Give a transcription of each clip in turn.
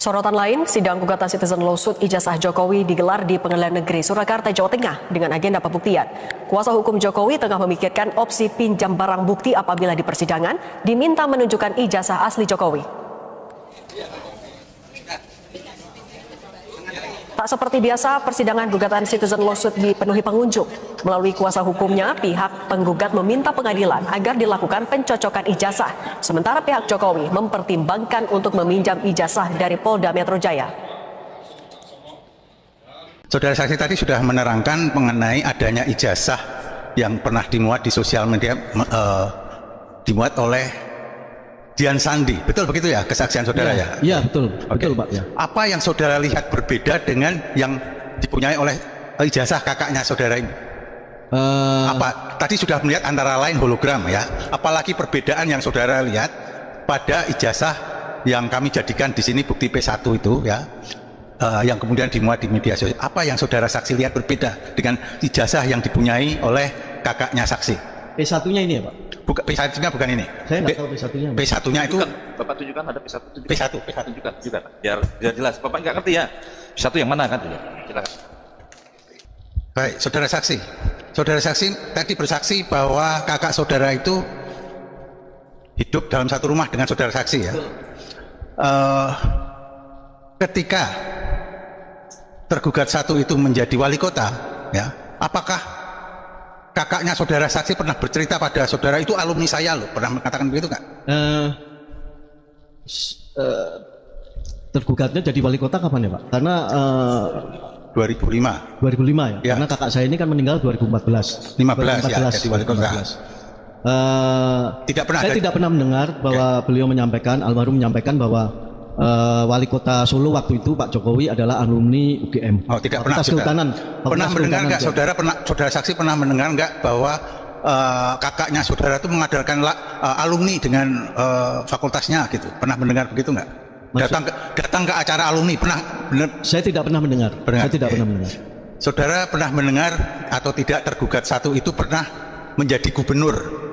Sorotan lain, sidang gugatan Citizen Lawsuit ijazah Jokowi digelar di Pengadilan Negeri Surakarta, Jawa Tengah dengan agenda pembuktian. Kuasa hukum Jokowi tengah memikirkan opsi pinjam barang bukti apabila di persidangan diminta menunjukkan ijazah asli Jokowi. Tak seperti biasa, persidangan gugatan Citizen Lawsuit dipenuhi pengunjung. Melalui kuasa hukumnya, pihak penggugat meminta pengadilan agar dilakukan pencocokan ijazah, sementara pihak Jokowi mempertimbangkan untuk meminjam ijazah dari Polda Metro Jaya. Saudara saksi tadi sudah menerangkan mengenai adanya ijazah yang pernah dimuat di sosial media, dimuat oleh Dian Sandi, betul begitu ya kesaksian saudara ya? Iya betul, betul Pak ya. Apa yang saudara lihat berbeda dengan yang dipunyai oleh ijazah kakaknya saudara ini? Apa tadi sudah melihat antara lain hologram ya? Apalagi perbedaan yang saudara lihat pada ijazah yang kami jadikan di sini bukti P1 itu ya, yang kemudian dimuat di media sosial. Apa yang saudara saksi lihat berbeda dengan ijazah yang dipunyai oleh kakaknya saksi? P1-nya ini ya Pak? P1-nya bukan ini. Saya nggak tahu P1-nya. P1-nya itu Bapak tunjukkan ada P1. P1. Tunjukkan. Biar jelas. Bapak nggak ngerti ya. P1 yang mana kan? Silakan. Baik, saudara saksi. Saudara saksi tadi bersaksi bahwa kakak saudara itu hidup dalam satu rumah dengan saudara saksi ya. Ketika tergugat satu itu menjadi wali kota, ya, apakah kakaknya saudara saksi pernah bercerita pada saudara itu alumni saya loh, pernah mengatakan begitu nggak? Tergugatnya jadi wali kota kapan ya Pak? Karena 2005 ya? Ya. Karena kakak saya ini kan meninggal 2014 ya, jadi wali kota. Saya tidak pernah mendengar bahwa beliau menyampaikan, almarhum menyampaikan bahwa wali kota Solo waktu itu Pak Jokowi adalah alumni UGM. Oh, tidak pernah. Pernah mendengar nggak saudara saksi pernah mendengar nggak bahwa kakaknya saudara itu mengadakan alumni dengan fakultasnya gitu? Pernah mendengar begitu nggak? Datang ke acara alumni pernah? Saya tidak pernah mendengar. Saya tidak pernah mendengar. Saudara pernah mendengar atau tidak tergugat satu itu pernah menjadi gubernur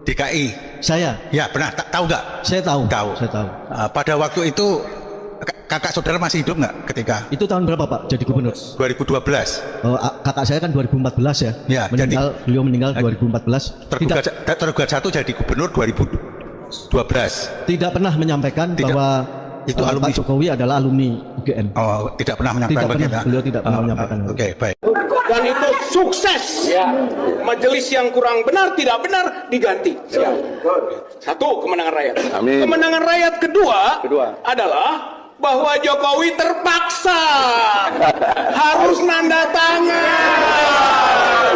DKI? Saya? Ya pernah, tahu nggak? Saya tahu. Saya tahu. Pada waktu itu kakak saudara masih hidup nggak ketika? Itu tahun berapa Pak jadi gubernur? 2012. Kakak saya kan 2014 ya. Ya beliau meninggal 2014. Tergugat satu jadi gubernur 2012. Tidak pernah menyampaikan bahwa itu alumni Pak Jokowi adalah alumni UGM. Oh, tidak pernah menyampaikan begitu. Beliau tidak pernah menyampaikan. Oke, baik. Dan itu sukses. Majelis yang kurang benar, tidak benar diganti. Satu, kemenangan rakyat. Amin. Kemenangan rakyat kedua adalah bahwa Jokowi terpaksa harus nanda tangan.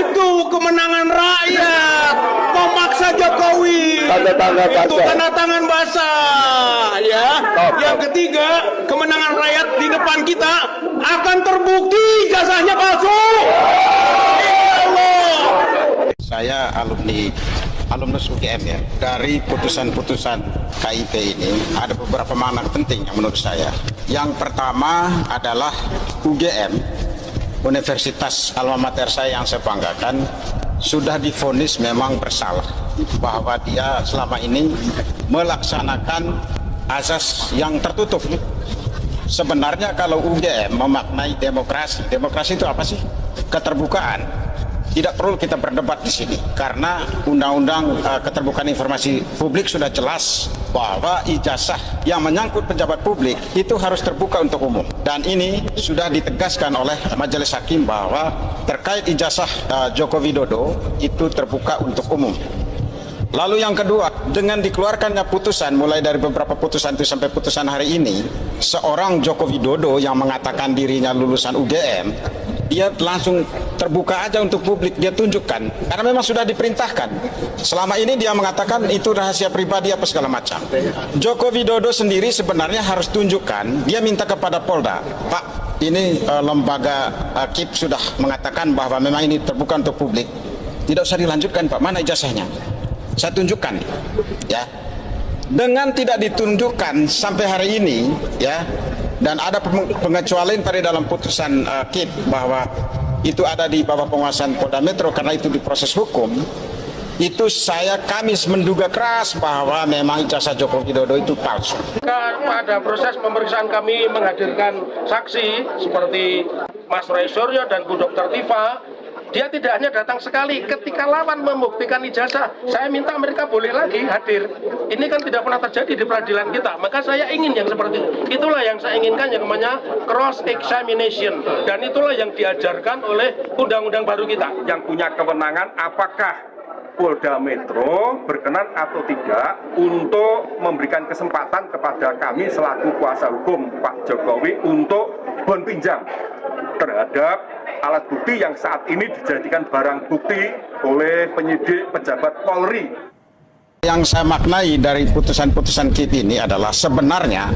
Itu kemenangan rakyat. Memaksa Jokowi. Itu tanda tangan basah ya. Yang ketiga, kemenangan rakyat di depan kita akan terbukti ijazahnya palsu. Saya alumnus UGM ya. Dari putusan-putusan KIP ini ada beberapa makna penting yang menurut saya. Yang pertama adalah UGM, Universitas alma mater saya yang saya banggakan, sudah divonis memang bersalah bahwa dia selama ini melaksanakan azas yang tertutup. Sebenarnya kalau UGM memaknai demokrasi itu apa sih? Keterbukaan. Tidak perlu kita berdebat di sini karena Undang-Undang Keterbukaan Informasi Publik sudah jelas bahwa ijazah yang menyangkut pejabat publik itu harus terbuka untuk umum. Dan ini sudah ditegaskan oleh Majelis Hakim bahwa terkait ijazah Joko Widodo itu terbuka untuk umum. Lalu yang kedua, dengan dikeluarkannya putusan mulai dari beberapa putusan itu sampai putusan hari ini, seorang Joko Widodo yang mengatakan dirinya lulusan UGM, dia langsung terbuka aja untuk publik, dia tunjukkan karena memang sudah diperintahkan. Selama ini dia mengatakan itu rahasia pribadi apa segala macam. Joko Widodo sendiri sebenarnya harus tunjukkan, dia minta kepada Polda, Pak, ini lembaga KIP sudah mengatakan bahwa memang ini terbuka untuk publik, tidak usah dilanjutkan Pak, mana ijazahnya? Saya tunjukkan ya. Dengan tidak ditunjukkan sampai hari ini ya, dan ada pengecualian pada dalam putusan KIP bahwa itu ada di bawah penguasaan Polda Metro karena itu diproses hukum. itu kami menduga keras bahwa memang ijazah Joko Widodo itu palsu. Pada proses pemeriksaan kami menghadirkan saksi seperti Mas Roy Suryo dan Bu Dr. Tifa. Dia tidak hanya datang sekali, ketika lawan membuktikan ijazah, saya minta mereka boleh lagi hadir. Ini kan tidak pernah terjadi di peradilan kita, maka saya ingin yang seperti itu. Itulah yang saya inginkan, yang namanya cross examination, dan itulah yang diajarkan oleh undang-undang baru kita. Yang punya kewenangan apakah Polda Metro berkenan atau tidak untuk memberikan kesempatan kepada kami selaku kuasa hukum Pak Jokowi untuk bon pinjam terhadap alat bukti yang saat ini dijadikan barang bukti oleh penyidik pejabat Polri. Yang saya maknai dari putusan-putusan KIP ini adalah sebenarnya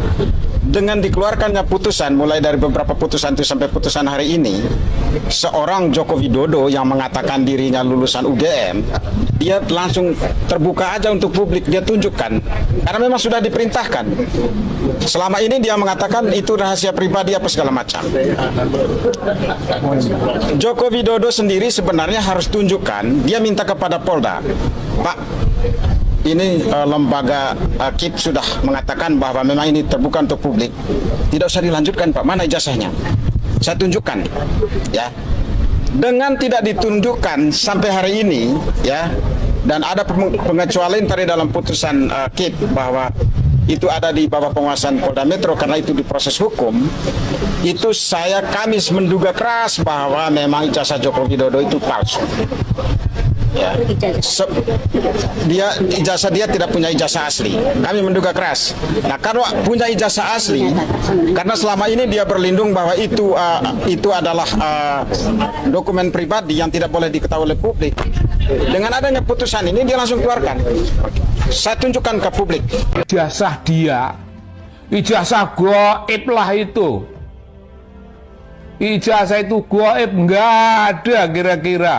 dengan dikeluarkannya putusan, mulai dari beberapa putusan itu sampai putusan hari ini, seorang Joko Widodo yang mengatakan dirinya lulusan UGM, dia langsung terbuka aja untuk publik, dia tunjukkan, karena memang sudah diperintahkan. Selama ini dia mengatakan itu rahasia pribadi apa segala macam. Joko Widodo sendiri sebenarnya harus tunjukkan, dia minta kepada Polda, Pak, ini lembaga KIP sudah mengatakan bahwa memang ini terbuka untuk publik. Tidak usah dilanjutkan, Pak. Mana ijazahnya? Saya tunjukkan, ya. Dengan tidak ditunjukkan sampai hari ini, ya, dan ada pengecualian tadi dalam putusan KIP bahwa itu ada di bawah penguasaan Polda Metro karena itu diproses hukum. Itu kami menduga keras bahwa memang ijazah Joko Widodo itu palsu. Ya. Ijazah dia tidak punya ijazah asli. Kami menduga keras. Nah, kalau punya ijazah asli, karena selama ini dia berlindung bahwa itu adalah dokumen pribadi yang tidak boleh diketahui oleh publik. Dengan adanya putusan ini dia langsung keluarkan. Saya tunjukkan ke publik. Ijazah dia, ijazah gaib lah itu. Ijazah itu gaib, nggak ada kira-kira.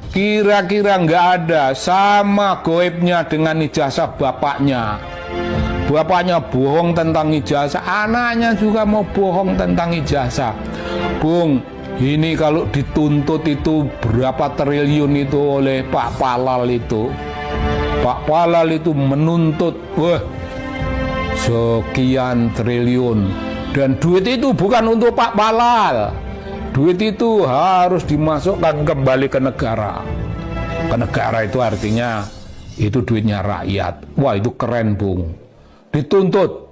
Kira-kira nggak ada, sama goibnya dengan ijazah bapaknya. Bapaknya bohong tentang ijazah, anaknya juga mau bohong tentang ijazah. Bung, ini kalau dituntut itu berapa triliun itu oleh Pak Palal itu. Pak Palal itu menuntut, sekian triliun. Dan duit itu bukan untuk Pak Palal. Duit itu harus dimasukkan kembali ke negara. Ke negara itu artinya itu duitnya rakyat. Wah, itu keren, Bung. Dituntut.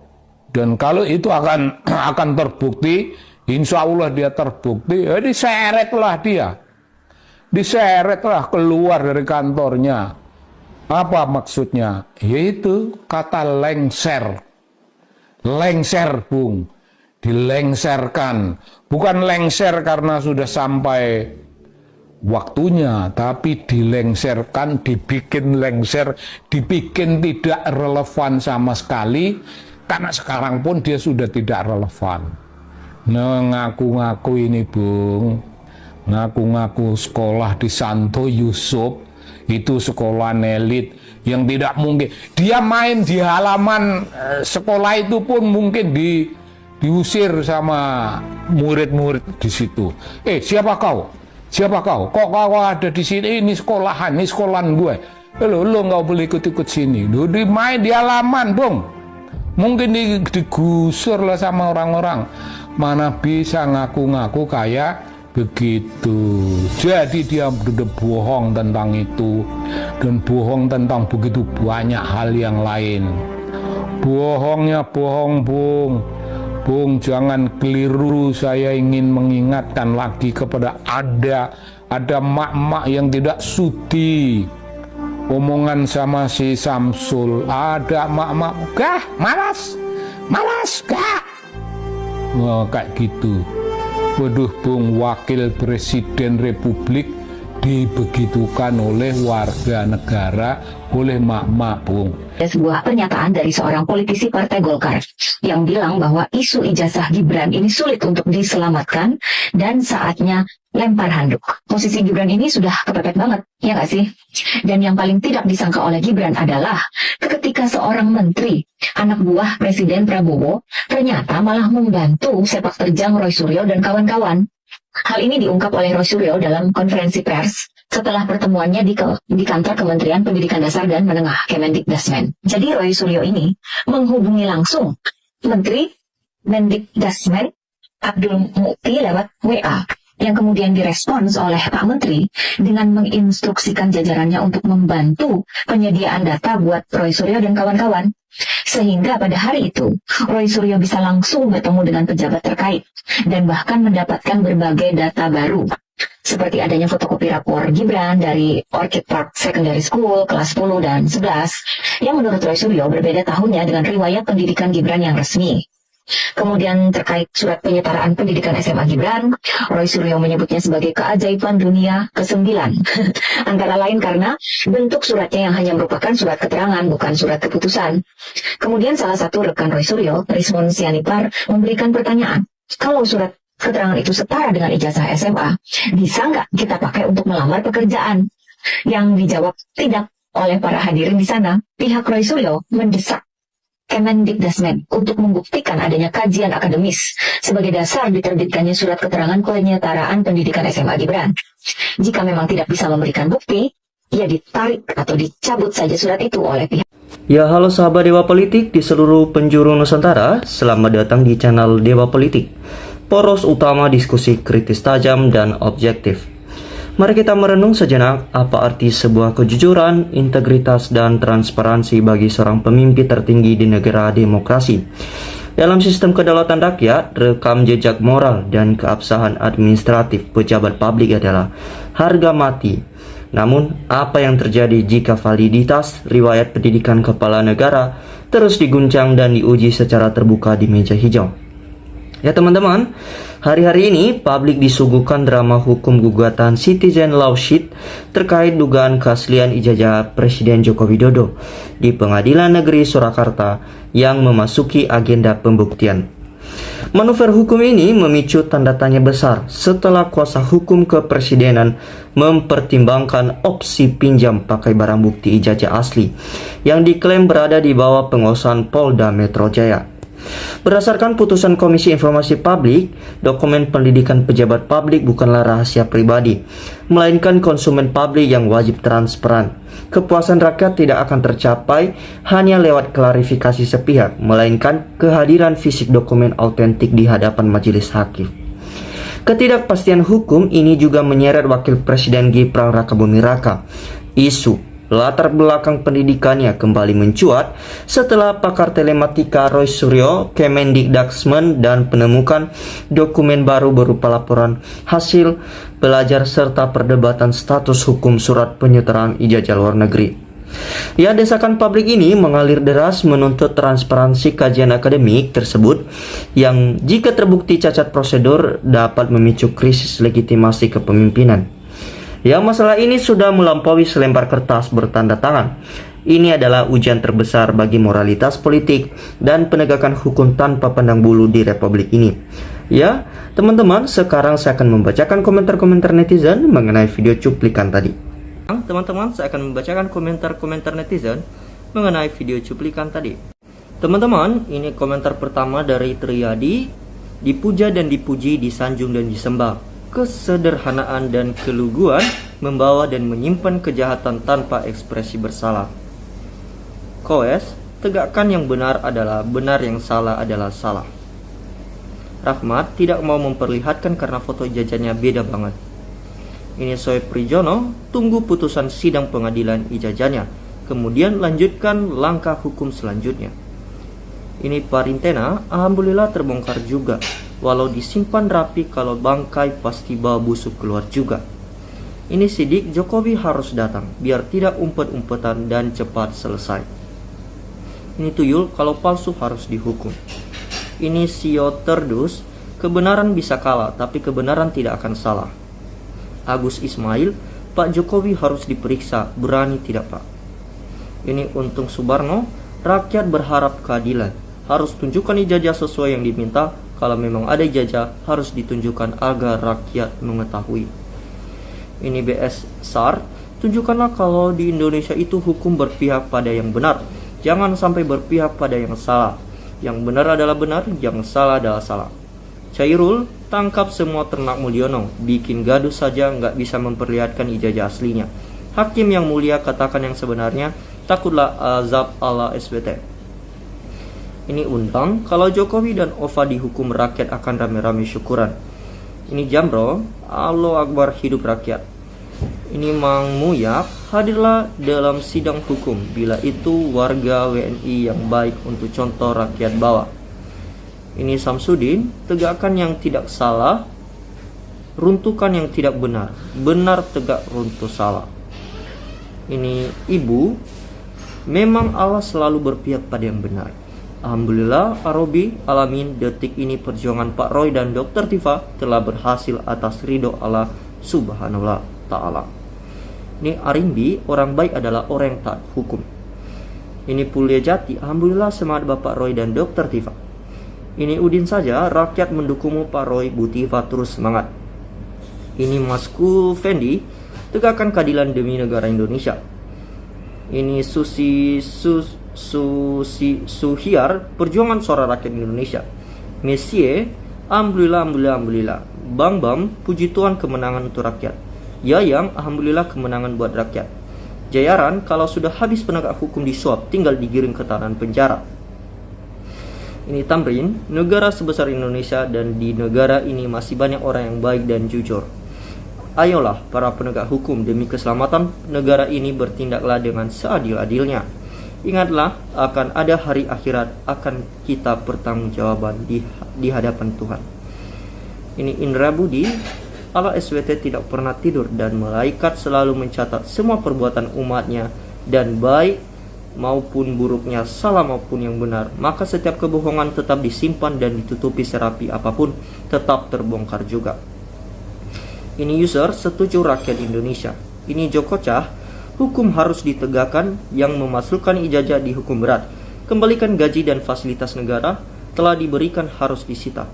Dan kalau itu akan terbukti, insya Allah dia terbukti, ya diseretlah dia. Diseretlah keluar dari kantornya. Apa maksudnya? Yaitu kata lengser. Lengser, Bung. Dilengserkan, bukan lengser karena sudah sampai waktunya, tapi dilengserkan, dibikin lengser, dibikin tidak relevan sama sekali, karena sekarang pun dia sudah tidak relevan. Nah, ngaku-ngaku ini, Bung, ngaku-ngaku sekolah di Santo Yusuf, itu sekolah elit yang tidak mungkin. Dia main di halaman sekolah itu pun mungkin diusir sama murid-murid di situ. Siapa kau? Siapa kau? Kok kau ada di sini? Ini sekolahan, ini sekolahan gue. Lo nggak boleh ikut-ikut sini. Lo main di halaman, Bung. Mungkin digusur lah sama orang-orang. Mana bisa ngaku-ngaku kayak begitu. Jadi dia udah bohong tentang itu dan bohong tentang begitu banyak hal yang lain. Bohongnya bohong, Bung. Bung, jangan keliru. Saya ingin mengingatkan lagi kepada ada mak-mak yang tidak sudi omongan sama si Samsul. Ada mak-mak, malas, Wah, kayak gitu. Waduh, Bung, wakil presiden Republik dibegitukan oleh warga negara, oleh mak-mak, Bung. Ada sebuah pernyataan dari seorang politisi Partai Golkar yang bilang bahwa isu ijazah Gibran ini sulit untuk diselamatkan dan saatnya lempar handuk. Posisi Gibran ini sudah kepepet banget, ya nggak sih? Dan yang paling tidak disangka oleh Gibran adalah ketika seorang menteri, anak buah Presiden Prabowo, ternyata malah membantu sepak terjang Roy Suryo dan kawan-kawan. Hal ini diungkap oleh Roy Suryo dalam konferensi pers setelah pertemuannya di kantor Kementerian Pendidikan Dasar dan Menengah Kemendikdasmen. Jadi Roy Suryo ini menghubungi langsung Menteri Mendikdasmen Abdul Mukti lewat WA, yang kemudian direspons oleh Pak Menteri dengan menginstruksikan jajarannya untuk membantu penyediaan data buat Roy Suryo dan kawan-kawan. Sehingga pada hari itu, Roy Suryo bisa langsung bertemu dengan pejabat terkait dan bahkan mendapatkan berbagai data baru. Seperti adanya fotokopi rapor Gibran dari Orchid Park Secondary School kelas 10 dan 11 yang menurut Roy Suryo berbeda tahunnya dengan riwayat pendidikan Gibran yang resmi. Kemudian terkait surat penyetaraan pendidikan SMA Gibran, Roy Suryo menyebutnya sebagai keajaiban dunia ke-9. Antara lain karena bentuk suratnya yang hanya merupakan surat keterangan, bukan surat keputusan. Kemudian salah satu rekan Roy Suryo, Rismon Sianipar, memberikan pertanyaan, kalau surat keterangan itu setara dengan ijazah SMA, bisa nggak kita pakai untuk melamar pekerjaan? Yang dijawab tidak oleh para hadirin di sana. Pihak Roy Suryo mendesak Kemendikdasmen untuk membuktikan adanya kajian akademis sebagai dasar diterbitkannya surat keterangan penyetaraan pendidikan SMA Gibran. Jika memang tidak bisa memberikan bukti, ya ditarik atau dicabut saja surat itu oleh pihak. Ya, halo sahabat Dewa Politik di seluruh penjuru Nusantara, selamat datang di channel Dewa Politik, poros utama diskusi kritis tajam dan objektif. Mari kita merenung sejenak apa arti sebuah kejujuran, integritas, dan transparansi bagi seorang pemimpin tertinggi di negara demokrasi. Dalam sistem kedaulatan rakyat, rekam jejak moral dan keabsahan administratif pejabat publik adalah harga mati. Namun, apa yang terjadi jika validitas riwayat pendidikan kepala negara terus diguncang dan diuji secara terbuka di meja hijau? Ya teman-teman, hari-hari ini publik disuguhkan drama hukum gugatan citizen lawsuit terkait dugaan keaslian ijazah Presiden Joko Widodo di Pengadilan Negeri Surakarta yang memasuki agenda pembuktian. Manuver hukum ini memicu tanda tanya besar setelah kuasa hukum kepresidenan mempertimbangkan opsi pinjam pakai barang bukti ijazah asli yang diklaim berada di bawah penguasaan Polda Metro Jaya. Berdasarkan putusan Komisi Informasi Publik, dokumen pendidikan pejabat publik bukanlah rahasia pribadi, melainkan konsumen publik yang wajib transparan. Kepuasan rakyat tidak akan tercapai hanya lewat klarifikasi sepihak, melainkan kehadiran fisik dokumen autentik di hadapan majelis hakim. Ketidakpastian hukum ini juga menyeret Wakil Presiden Gibran Rakabuming Raka. Isu latar belakang pendidikannya kembali mencuat setelah pakar telematika Roy Suryo Kemendikdasmen dan penemukan dokumen baru berupa laporan hasil belajar serta perdebatan status hukum surat penyetaraan ijazah luar negeri. Ya, desakan publik ini mengalir deras menuntut transparansi kajian akademik tersebut yang jika terbukti cacat prosedur dapat memicu krisis legitimasi kepemimpinan. Ya, masalah ini sudah melampaui selembar kertas bertanda tangan. Ini adalah ujian terbesar bagi moralitas politik dan penegakan hukum tanpa pandang bulu di republik ini. Ya, teman-teman, sekarang saya akan membacakan komentar-komentar netizen mengenai video cuplikan tadi. Teman-teman, saya akan membacakan komentar-komentar netizen mengenai video cuplikan tadi. Teman-teman, ini komentar pertama dari Triyadi. Dipuja dan dipuji, disanjung dan disembah. Kesederhanaan dan keluguan membawa dan menyimpan kejahatan tanpa ekspresi bersalah. Koes, tegakkan yang benar adalah benar, yang salah adalah salah. Rahmat tidak mau memperlihatkan karena foto ijazahnya beda banget. Ini Soe Prijono, tunggu putusan sidang pengadilan ijazahnya, kemudian lanjutkan langkah hukum selanjutnya. Ini Parintena, alhamdulillah terbongkar juga. Walau disimpan rapi, kalau bangkai pasti bawa busuk keluar juga. Ini Sidik, Jokowi harus datang biar tidak umpet-umpetan dan cepat selesai. Ini Tuyul, kalau palsu harus dihukum. Ini Sio Terdus, kebenaran bisa kalah tapi kebenaran tidak akan salah. Agus Ismail, Pak Jokowi harus diperiksa, berani tidak Pak? Ini Untung Subarno, rakyat berharap keadilan, harus tunjukkan ijazah sesuai yang diminta. Kalau memang ada ijazah, harus ditunjukkan agar rakyat mengetahui. Ini BS SAR, tunjukkanlah kalau di Indonesia itu hukum berpihak pada yang benar, jangan sampai berpihak pada yang salah. Yang benar adalah benar, yang salah adalah salah. Cairul, tangkap semua ternak Mulyono, bikin gaduh saja nggak bisa memperlihatkan ijazah aslinya. Hakim yang mulia katakan yang sebenarnya, takutlah azab ala SWT. Ini undang, kalau Jokowi dan Ova dihukum rakyat akan rame-rame syukuran. Ini Jamro, Allahu Akbar hidup rakyat. Ini Mang Muyak, hadirlah dalam sidang hukum bila itu warga WNI yang baik untuk contoh rakyat bawah. Ini Samsudin, tegakkan yang tidak salah, runtuhkan yang tidak benar, benar tegak runtuh salah. Ini Ibu, memang Allah selalu berpihak pada yang benar. Alhamdulillah, Arobi, alamin, detik ini perjuangan Pak Roy dan Dr. Tifa telah berhasil atas ridho Allah Subhanahu wa Ta'ala. Ini Arimbi, orang baik adalah orang yang taat hukum. Ini Pulia Jati, alhamdulillah semangat Bapak Roy dan Dr. Tifa. Ini Udin saja, rakyat mendukungmu Pak Roy, Bu Tifa terus semangat. Ini Masku Fendi, tegakkan keadilan demi negara Indonesia. Ini Suhiar, perjuangan suara rakyat Indonesia. Messie, alhamdulillah. Bang Bam, puji Tuhan kemenangan untuk rakyat. Yayang, alhamdulillah kemenangan buat rakyat. Jayaran, kalau sudah habis penegak hukum disuap, tinggal digiring ke tahanan penjara. Ini Tamrin, negara sebesar Indonesia dan di negara ini masih banyak orang yang baik dan jujur. Ayolah para penegak hukum, demi keselamatan negara ini bertindaklah dengan seadil-adilnya. Ingatlah akan ada hari akhirat, akan kita bertanggungjawaban di hadapan Tuhan. Ini Indra Budi, Allah SWT tidak pernah tidur dan malaikat selalu mencatat semua perbuatan umatnya dan baik maupun buruknya, salah maupun yang benar. Maka setiap kebohongan tetap disimpan dan ditutupi serapi apapun tetap terbongkar juga. Ini user, setuju rakyat Indonesia. Ini Joko Cah, hukum harus ditegakkan, yang memasukkan ijazah dihukum berat. Kembalikan gaji dan fasilitas negara telah diberikan harus disita.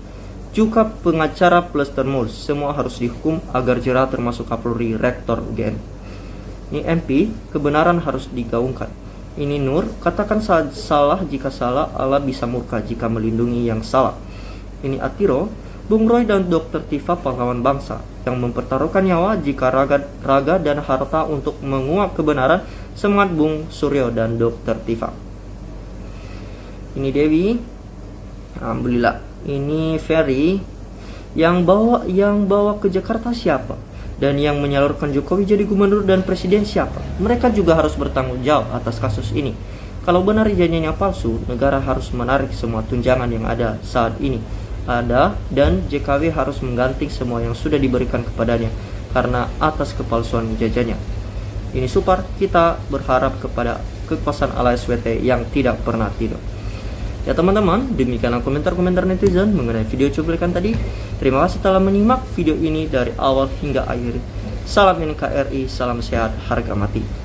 Juga pengacara plus termus, semua harus dihukum agar jera termasuk Kapolri, Rektor UGM. Ini MP, kebenaran harus digaungkan. Ini Nur, katakan salah jika salah, Allah bisa murka jika melindungi yang salah. Ini Atiro, Bung Roy dan Dr. Tifa pahlawan bangsa yang mempertaruhkan nyawa jika raga dan harta untuk menguak kebenaran. Semangat Bung Suryo dan Dr. Tifa. Ini Dewi, alhamdulillah. Ini Ferry, yang bawa ke Jakarta siapa? Dan yang menyalurkan Jokowi jadi gubernur dan presiden siapa? Mereka juga harus bertanggung jawab atas kasus ini. Kalau benar ijazahnya palsu, negara harus menarik semua tunjangan yang ada saat ini. Dan JKW harus mengganti semua yang sudah diberikan kepadanya karena atas kepalsuan ijazahnya. Ini Supar, kita berharap kepada kekuasaan Allah SWT yang tidak pernah tidur. Ya teman-teman, demikianlah komentar-komentar netizen mengenai video cuplikan tadi. Terima kasih telah menyimak video ini dari awal hingga akhir. Salam NKRI, salam sehat, harga mati.